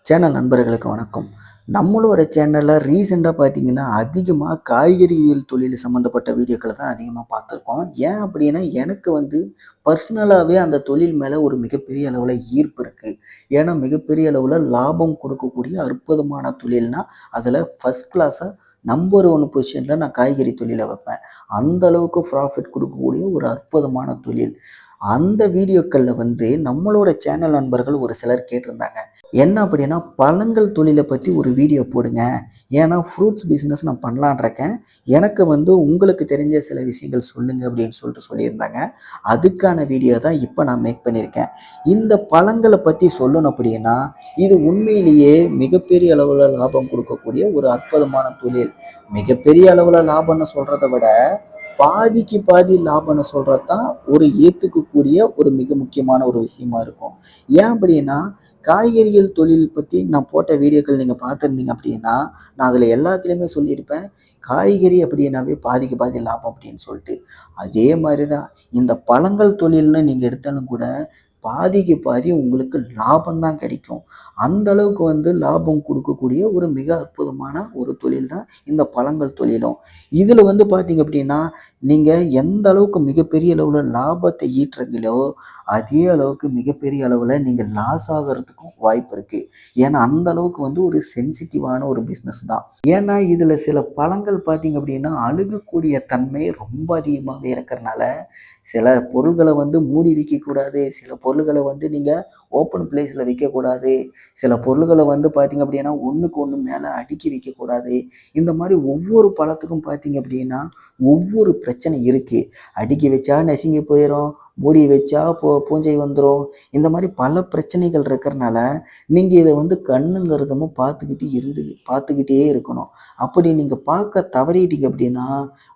Channel நண்பர்களுக்கு வணக்கம். நம்மளோட சேனல்ல ரீசெண்டா பார்த்தீங்கன்னா, அதிகமா காய்கறியியல் தொழில் சம்மந்தப்பட்ட வீடியோக்கள தான் அதிகமா பார்த்துருக்கோம். ஏன் அப்படின்னா, எனக்கு வந்து பர்சனலாவே அந்த தொழில் மேல ஒரு மிகப்பெரிய அளவுல ஈர்ப்பு இருக்கு. ஏன்னா, மிகப்பெரிய அளவுல லாபம் கொடுக்கக்கூடிய அற்புதமான தொழில்னா, அதில ஃபர்ஸ்ட் கிளாஸா நம்பர் 1 பொசிஷன்ல நான் காய்கறி தொழில வைப்பேன். அந்த அளவுக்கு ப்ராஃபிட் குடுக்கக்கூடிய ஒரு அற்புதமான தொழில். அந்த வீடியோக்கள்ல வந்து நம்மளோட சேனல் நண்பர்கள் ஒரு சிலர் கேட்டிருந்தாங்க. என்ன அப்படின்னா, பழங்கள் தொழில பத்தி ஒரு வீடியோ போடுங்க. ஏன்னா ஃப்ரூட்ஸ் பிசினஸ் நான் பண்ணலான்னு இருக்கேன். எனக்கு வந்து உங்களுக்கு தெரிஞ்ச சில விஷயங்கள் சொல்லுங்க அப்படின்னு சொல்லியிருந்தாங்க. அதுக்கான வீடியோ தான் இப்ப நான் மேக் பண்ணியிருக்கேன். இந்த பழங்கள பத்தி சொல்லணும் அப்படின்னா, இது உண்மையிலேயே மிகப்பெரிய அளவுல லாபம் குடுக்கக்கூடிய ஒரு அற்புதமான தொழில். மிகப்பெரிய அளவுல லாபம்னு சொல்றத விட, பாதிக்கு பாதி லாபம்னு சொல்றது தான் ஒரு ஏத்துக்கக்கூடிய ஒரு மிக முக்கியமான ஒரு விஷயமா இருக்கும். ஏன் அப்படின்னா, காய்கறிகள் தொழில் பத்தி நான் போட்ட வீடியோக்கள் நீங்க பார்த்துருந்தீங்க அப்படின்னா, நான் அதில எல்லாத்துலயுமே சொல்லியிருப்பேன். காய்கறி அப்படின்னாவே பாதிக்கு பாதி லாபம் அப்படின்னு சொல்லிட்டு. அதே மாரி தான் இந்த பழங்கள் தொழில்னு நீங்க எடுத்தாலும் கூட, பாதிக்கு பாதி உங்களுக்கு லாபம் தான் கிடைக்கும். அந்த அளவுக்கு வந்து லாபம் குடுக்கக்கூடிய ஒரு மிக அற்புதமான ஒரு தொழில் தான் இந்த பழங்கள் தொழிலும். இதில வந்து பார்த்தீங்க அப்படின்னா, நீங்க எந்த அளவுக்கு மிகப்பெரிய அளவுல லாபத்தை ஈட்டுறீங்களோ, அதே அளவுக்கு மிகப்பெரிய அளவுல நீங்க லாஸ் ஆகுறதுக்கும் வாய்ப்பு இருக்கு. ஏன்னா, அந்த அளவுக்கு வந்து ஒரு சென்சிட்டிவான ஒரு பிசினஸ் தான். ஏன்னா, இதுல சில பழங்கள் பார்த்தீங்க அப்படின்னா, அழுகக்கூடிய தன்மை ரொம்ப அதிகமாவே இருக்கறனால, சில பொருள்கள வந்து மூடி வைக்கக்கூடாது. சில பொருள்கள வந்து நீங்க ஓப்பன் பிளேஸ்ல வைக்கக்கூடாது. சில பொருள்கள வந்து பார்த்தீங்க அப்படின்னா, ஒண்ணுக்கு ஒண்ணு மேல அடுக்கி வைக்கக்கூடாது. இந்த மாரி ஒவ்வொரு பழத்துக்கும் பார்த்தீங்க அப்படின்னா, ஒவ்வொரு பிரச்சனை இருக்கு. அடுக்கி வச்சா நசுங்கி போயிரும். மூடி வச்சா பூஞ்சை வந்துரும். இந்த மாரி பல பிரச்சனைகள் இருக்கறனால, நீங்க இத வந்து கண்ணும் கருத்துமா பார்த்துக்கிட்டே இருக்கணும். அப்படி நீங்க பார்க்க தவறிட்டீங்க அப்படின்னா,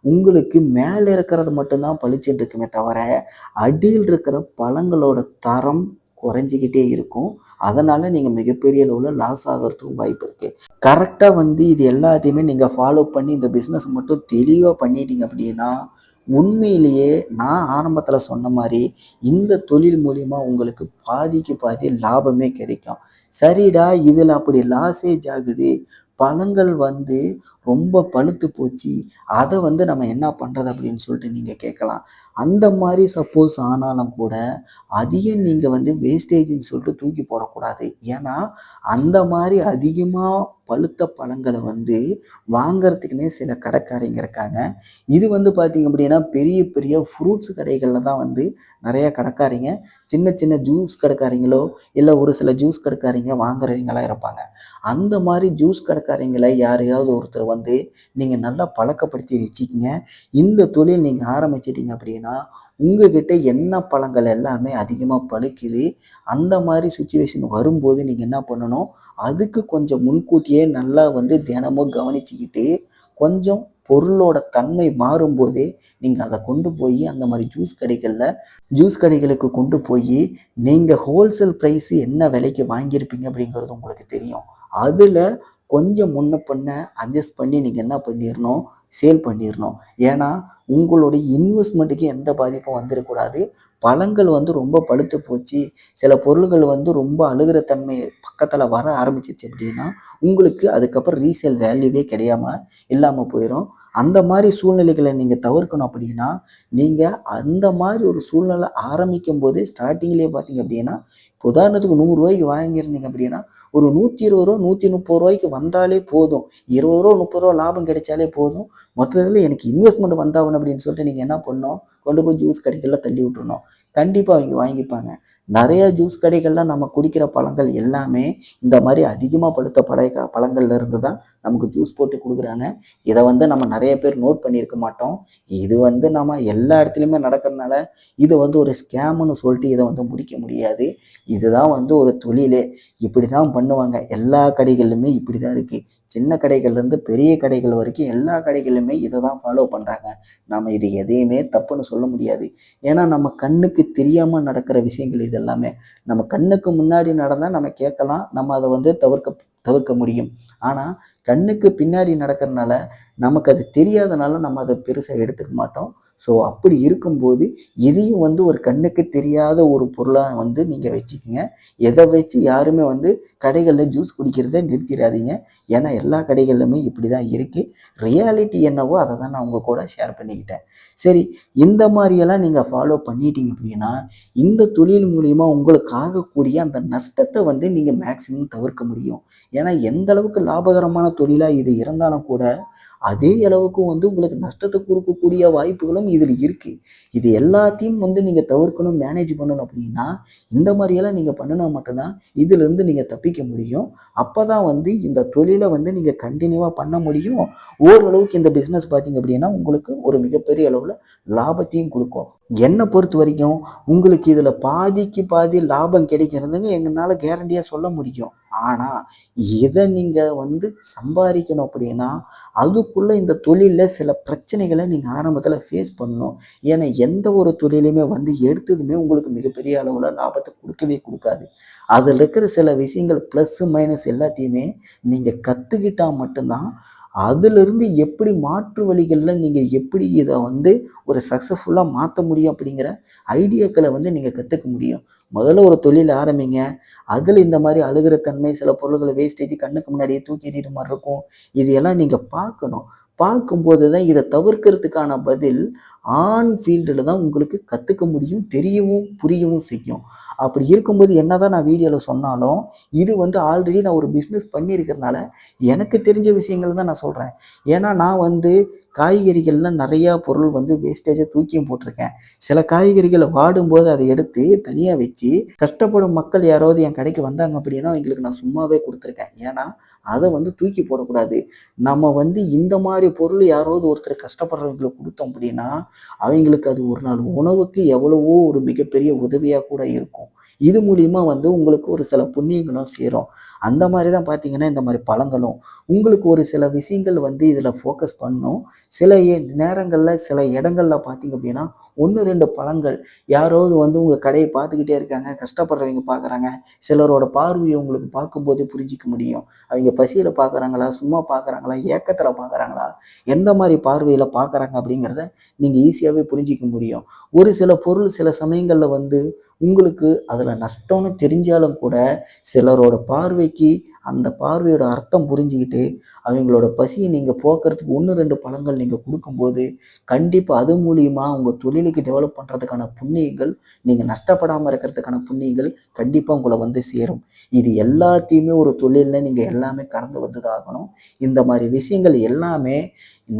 உங்களுக்கு மேல இருக்கிறது மட்டும் தான் பளிச்சுன்னு இருக்குமே தவிர, அடியில் இருக்கிற பழங்களோட தரம் குறைஞ்சுக்கிட்டே இருக்கும். அதனால நீங்க மிகப்பெரிய அளவுல லாஸ் ஆகுறதுக்கும் வாய்ப்பு இருக்கு. கரெக்ட்டா வந்து இது எல்லாத்தையுமே நீங்க ஃபாலோ பண்ணி இந்த பிசினஸ் மட்டும் தெளிவா பண்ணிட்டீங்க அப்படின்னா, உண்மையிலேயே நான் ஆரம்பத்துல சொன்ன மாரி, இந்த தொழில் மூலியமா உங்களுக்கு பாதிக்கு பாதி லாபமே கிடைக்கும். சரிடா, இதுல அப்படி லாஸேஜ் ஆகுது. பழங்கள் வந்து ரொம்ப பழுத்து போச்சு. அத வந்து நம்ம என்ன பண்றது அப்படின்னு சொல்லிட்டு நீங்க கேட்கலாம். அந்த மாரி சப்போஸ் ஆனாலும் கூட, அதையும் நீங்க வந்து வேஸ்டேஜ்ன்னு சொல்லிட்டு தூக்கி போடக்கூடாது. ஏன்னா, அந்த மாரி அதிகமா பழுத்த பழங்கள வந்து வாங்கறதுக்குன்னே சில கடைக்காரங்க இருக்காங்க. இது வந்து பார்த்தீங்க அப்படின்னா, பெரிய பெரிய ஃப்ரூட்ஸ் கடைகள்ல தான் வந்து நெறைய கடைக்காரங்க, சின்ன சின்ன ஜூஸ் கடைக்காரங்களோ, இல்ல ஒரு சில ஜூஸ் கடைக்காரங்க வாங்குறவங்கலாம் இருப்பாங்க. அந்த மாரி ஜூஸ் கடைக்காரங்கள யாரையாவது ஒருத்தர் வந்து நீங்க நல்லா பழக்கப்படுத்தி வச்சுக்கங்க. இந்த தொழில் நீங்க ஆரம்பிச்சுட்டீங்க அப்படின்னா, உங்ககிட்ட என்ன பழங்கள் எல்லாமே அதிகமா பழுக்குது. அந்த மாரி சிச்சுவேஷன் வரும்போது நீங்க என்ன பண்ணணும், அதுக்கு கொஞ்சம் முன்கூட்டியே நல்லா வந்து தினமும் கவனிச்சுக்கிட்டு, கொஞ்சம் பொருளோட தன்மை மாறும்போதே, நீங்க அத கொண்டு போயி அந்த மாரி ஜூஸ் கடைகளுக்கு கொண்டு போயி, நீங்க ஹோல்சேல் பிரைஸ் என்ன விலைக்கு வாங்கியிருப்பீங்க அப்படிங்கிறது உங்களுக்கு தெரியும். அதுல கொஞ்சம் முன்ன பின்ன அட்ஜஸ்ட் பண்ணி நீங்க என்ன பண்ணிறணும், சேல் பண்ணிறணும். ஏன்னா, உங்களுடைய இன்வெஸ்ட்மென்ட்க்கு எந்த பாதிப்பும் வந்துறக்கூடாது. பழங்கள் வந்து ரொம்ப பழுத்து போச்சு, சில பொருள்கள் வந்து ரொம்ப அழுகுற தன்மை பக்கத்துல வர ஆரம்பிச்சுருச்சு அப்படின்னா, உங்களுக்கு அதுக்கப்புறம் ரீசேல் வேல்யூவே இல்லாம போயிரும். அந்த மாரி சூழ்நிலைகள நீங்க தவிர்க்கணும் அப்படின்னா, நீங்க அந்த மாரி ஒரு சூழ்நிலை ஆரம்பிக்கும்போதே ஸ்டார்ட்டிங்லயே பார்த்தீங்க அப்படின்னா, இப்போ உதாரணத்துக்கு ரூ. 100 வாங்கியிருந்தீங்க அப்படின்னா, ஒரு ரூ. 120 ரூ. 130 வந்தாலே போதும். ரூ. 20 ரூ. 30 லாபம் கிடைச்சாலே போதும். மொத்தத்துல எனக்கு இன்வெஸ்ட்மென்ட் வந்தாகணும் அப்படின்னு சொல்லிட்டு நீங்க என்ன பண்ணணும், கொண்டு போய் ஜூஸ் கடைகள்ல தள்ளி விட்டுறணும். கண்டிப்பா அவிங்க வாங்கிப்பாங்க. நெறைய ஜூஸ் கடைகள்ல நம்ம குடிக்கிற பழங்கள் எல்லாமே இந்த மாரி அதிகமா பழுத்த பழங்கள்ல இருந்து தான் நமக்கு ஜூஸ் போட்டு குடுக்குறாங்க. இத வந்து நம்ம நெறைய பேர் நோட் பண்ணியிருக்க மாட்டோம். இது வந்து நம்ம எல்லா இடத்துலயுமே நடக்கிறனால, இது வந்து ஒரு ஸ்கேம்ன்னு சொல்லிட்டு இத வந்து முடிக்க முடியாது. இதுதான் வந்து ஒரு தொழிலே. இப்படிதான் பண்ணுவாங்க. எல்லா கடைகள்லுமே இப்படிதான் இருக்கு. சின்ன கடைகள்லேருந்து பெரிய கடைகள் வரைக்கும் எல்லா கடைகளுமே இத தான் ஃபாலோ பண்றாங்க. நாம இது எதையுமே தப்புன்னு சொல்ல முடியாது. ஏன்னா, நம்ம கண்ணுக்கு தெரியாம நடக்கிற விஷயங்கள் இது எல்லாமே. நம்ம கண்ணுக்கு முன்னாடி நடந்தா நம்ம கேட்கலாம். நம்ம அத வந்து தவிர்க்க முடியும். ஆனா, கண்ணுக்கு பின்னாடி நடக்கிறனால, நமக்கு அது தெரியாதனால நம்ம அத பெருசா எடுத்துக்க மாட்டோம். ஸோ அப்படி இருக்கும்போது இதையும் வந்து ஒரு கண்ணுக்கு தெரியாத ஒரு பொருளாக வந்து நீங்கள் வச்சுக்கோங்க. எதை வச்சு யாருமே வந்து கடைகளில் ஜூஸ் குடிக்கிறத நிறுத்திடாதீங்க. ஏன்னா எல்லா கடைகள்லையுமே இப்படி தான் இருக்குது. ரியாலிட்டி என்னவோ அதை தான் நான் உங்கள் கூட ஷேர் பண்ணிக்கிட்டேன். சரி, இந்த மாதிரியெல்லாம் நீங்கள் ஃபாலோ பண்ணிட்டீங்க அப்படின்னா இந்த தொழில் மூலிமா உங்களுக்கு ஆகக்கூடிய அந்த நஷ்டத்தை வந்து நீங்கள் மேக்சிமம் தவிர்க்க முடியும். ஏன்னா எந்த அளவுக்கு லாபகரமான தொழிலாக இது இருந்தாலும் கூட அதே அளவுக்கு வந்து உங்களுக்கு நஷ்டத்தை கொடுக்கக்கூடிய வாய்ப்புகளும் இதில் இருக்குது. இது எல்லாத்தையும் வந்து நீங்கள் தவிர்க்கணும், மேனேஜ் பண்ணணும் அப்படின்னா இந்த மாதிரியெல்லாம் நீங்கள் பண்ணினா மட்டும்தான் இதிலிருந்து நீங்கள் தப்பிக்க முடியும். அப்போ தான் வந்து இந்த தொழிலை வந்து நீங்கள் கண்டினியூவாக பண்ண முடியும். ஓரளவுக்கு இந்த பிஸ்னஸ் பார்த்தீங்க அப்படின்னா உங்களுக்கு ஒரு மிகப்பெரிய அளவில் லாபத்தையும் கொடுக்கும். என்னை பொறுத்த வரைக்கும் உங்களுக்கு இதில் பாதிக்கு பாதி லாபம் கிடைக்கிறதுங்க எங்களால் கேரண்டியாக சொல்ல முடியும். ஆனால் இதை நீங்கள் வந்து சம்பாதிக்கணும் அப்படின்னா அதுக்குள்ளே இந்த தொழிலில் சில பிரச்சனைகளை நீங்கள் ஆரம்பத்தில் ஃபேஸ் பண்ணணும். ஏன்னா எந்த ஒரு தொழிலையுமே வந்து எடுத்ததுமே உங்களுக்கு மிகப்பெரிய அளவில் லாபத்தை கொடுக்கவே கொடுக்காது. அதில் இருக்கிற சில விஷயங்கள் ப்ளஸ்ஸு மைனஸ் எல்லாத்தையுமே நீங்கள் கற்றுக்கிட்டால் மட்டும்தான் அதிலிருந்து எப்படி மாற்று வழிகளில் நீங்கள் எப்படி இதை வந்து ஒரு சக்ஸஸ்ஃபுல்லாக மாற்ற முடியும் அப்படிங்கிற ஐடியாக்களை வந்து நீங்கள் கற்றுக்க முடியும். முதல்ல ஒரு தொழில் ஆரம்பிங்க. அதில் இந்த மாதிரி அழுகிற தன்மை, சில பொருள்களை வேஸ்டேஜ் கண்ணுக்கு முன்னாடியே தூக்கி எறிகிற மாதிரி இருக்கும். இதையெல்லாம் நீங்கள் பார்க்கணும். பார்க்கும்போது தான் இதை தவிர்க்கிறதுக்கான பதில் ஆன் ஃபீல்டில் தான் உங்களுக்கு கற்றுக்க முடியும், தெரியவும் புரியவும் செய்யும். அப்படி இருக்கும்போது என்னதான் நான் வீடியோவில் சொன்னாலும் இது வந்து ஆல்ரெடி நான் ஒரு பிஸ்னஸ் பண்ணியிருக்கிறதுனால எனக்கு தெரிஞ்ச விஷயங்கள் தான் நான் சொல்கிறேன். ஏன்னா நான் வந்து காய்கறிகள்லாம் நிறையா பொருள் வந்து வேஸ்டேஜை தூக்கியும் போட்டிருக்கேன். சில காய்கறிகளை வாடும்போது அதை எடுத்து தனியாக வச்சு கஷ்டப்படும் மக்கள் யாராவது என் கடைக்கு வந்தாங்க அப்படின்னா அவங்களுக்கு நான் சும்மாவே கொடுத்துருக்கேன். ஏன்னா அதை வந்து தூக்கி போடக்கூடாது. நம்ம வந்து இந்த மாதிரி பொருள் யாராவது ஒருத்தர் கஷ்டப்படுறவங்களுக்கு கொடுத்தோம் அப்படின்னா அவங்களுக்கு அது ஒரு நாள் உணவுக்கு எவ்வளவோ ஒரு மிகப்பெரிய உதவியாக கூட இருக்கும். இது மூலியமா வந்து உங்களுக்கு ஒரு சில புண்ணியங்களும் சேரும். அந்த மாதிரி தான் பார்த்தீங்கன்னா இந்த மாதிரி பழங்களும் உங்களுக்கு ஒரு சில விஷயங்கள் வந்து இதில் ஃபோக்கஸ் பண்ணணும். சில நேரங்களில் சில இடங்கள்ல பார்த்தீங்க அப்படின்னா 1, 2 பழங்கள் யாராவது வந்து உங்கள் கடையை பார்த்துக்கிட்டே இருக்காங்க, கஷ்டப்படுறவங்க பார்க்குறாங்க. சிலரோட பார்வையை உங்களுக்கு பார்க்கும்போதே புரிஞ்சிக்க முடியும். அவங்க பசியில் பார்க்குறாங்களா, சும்மா பார்க்குறாங்களா, ஏக்கத்தில் பார்க்குறாங்களா, எந்த மாதிரி பார்வையில் பார்க்குறாங்க அப்படிங்கிறத நீங்கள் ஈஸியாகவே புரிஞ்சிக்க முடியும். ஒரு சில பொருள் சில சமயங்களில் வந்து உங்களுக்கு அதில் நஷ்டம்னு தெரிஞ்சாலும் கூட சிலரோட பார்வைக்கு அந்த பார்வையோட அர்த்தம் புரிஞ்சுக்கிட்டு அவங்களோட பசியை நீங்கள் போக்குறதுக்கு 1, 2 பழங்கள் நீங்கள் கொடுக்கும்போது கண்டிப்பாக அது மூலியமா உங்கள் தொழிலுக்கு டெவலப் பண்ணுறதுக்கான புண்ணியங்கள், நீங்கள் நஷ்டப்படாமல் இருக்கிறதுக்கான புண்ணியங்கள் கண்டிப்பாக உங்களை வந்து சேரும். இது எல்லாத்தையுமே ஒரு தொழிலில் நீங்கள் எல்லாமே கடந்து வந்து தான் ஆகணும். இந்த மாதிரி விஷயங்கள் எல்லாமே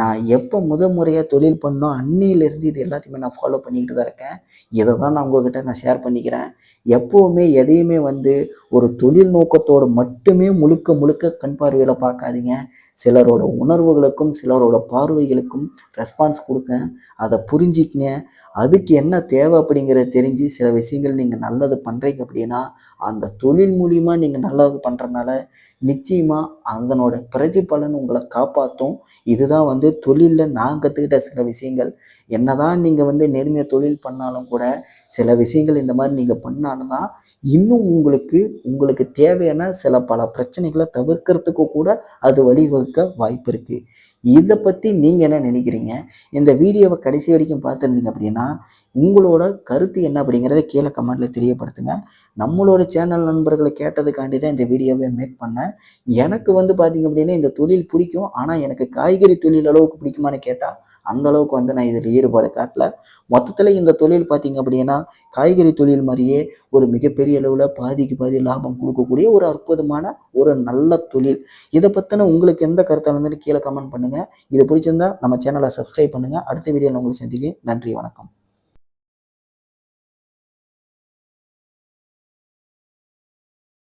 நான் எப்போ முறையாக தொழில் பண்ணோம் அன்னியிலேருந்து இது எல்லாத்தையுமே நான் ஃபாலோ பண்ணிக்கிட்டு தான் இருக்கேன். இதை தான் நான் உங்ககிட்ட நான் ஷேர் பண்ணிக்கிறேன். எப்போவுமே எதையுமே வந்து ஒரு தொழில் நோக்கத்தோடு மட்டுமே முழுக்க முழுக்க கண் பார்வையில் பார்க்காதீங்க. சிலரோட உணர்வுகளுக்கும் சிலரோட பார்வைகளுக்கும் ரெஸ்பான்ஸ் கொடுங்க. அதை புரிஞ்சிக்கங்க. அதுக்கு என்ன தேவை அப்படிங்கிறத தெரிஞ்சு சில விஷயங்கள் நீங்கள் நல்லது பண்ணுறீங்க அப்படின்னா அந்த தொழில் மூலிமா நீங்கள் நல்லது பண்ணுறதுனால நிச்சயமாக அதனோட பிரதிபலன் உங்களை காப்பாற்றும். இதுதான் வந்து தொழிலில் நான் கற்றுக்கிட்ட சில விஷயங்கள். என்னதான் நீங்கள் வந்து நேர்மையாக தொழில் பண்ணாலும் கூட சில விஷயங்கள் இந்த மாதிரி நீங்கள் பண்ணாலும் தான் இன்னும் உங்களுக்கு தேவையான சில பல பிரச்சனைகளை தவிர்க்கிறதுக்கு கூட அது வழிவகுக்க வாய்ப்பு இருக்குது. இதை பற்றி நீங்கள் என்ன நினைக்கிறீங்க? இந்த வீடியோவை கடைசி வரைக்கும் பார்த்துருந்தீங்க அப்படின்னா உங்களோட கருத்து என்ன அப்படிங்கிறத கீழே கமெண்ட்டில் தெரியப்படுத்துங்க. நம்மளோட சேனல் நண்பர்களை கேட்டதுக்காண்டி தான் இந்த வீடியோவை மேக் பண்ணேன். எனக்கு வந்து பார்த்தீங்க அப்படின்னா இந்த தொழில் பிடிக்கும். ஆனால் எனக்கு காய்கறி தொழில் அளவுக்கு பிடிக்குமான்னு கேட்டால் அந்த அளவுக்கு வந்து நான் இதில் ஈடுபாடு காட்டல. மொத்தத்தில் இந்த தொழில் பார்த்தீங்க அப்படின்னா காய்கறி தொழில் மாதிரியே ஒரு மிகப்பெரிய அளவில் பாதிக்கு பாதி லாபம் கொடுக்கக்கூடிய ஒரு அற்புதமான ஒரு நல்ல தொழில். இதை பற்றின உங்களுக்கு எந்த கருத்தாக இருந்தாலும் கீழே கமெண்ட் பண்ணுங்கள். இது பிடிச்சிருந்தா நம்ம சேனலை சப்ஸ்கிரைப் பண்ணுங்கள். அடுத்த வீடியோவில் உங்களை சந்திக்கிறேன். நன்றி, வணக்கம்.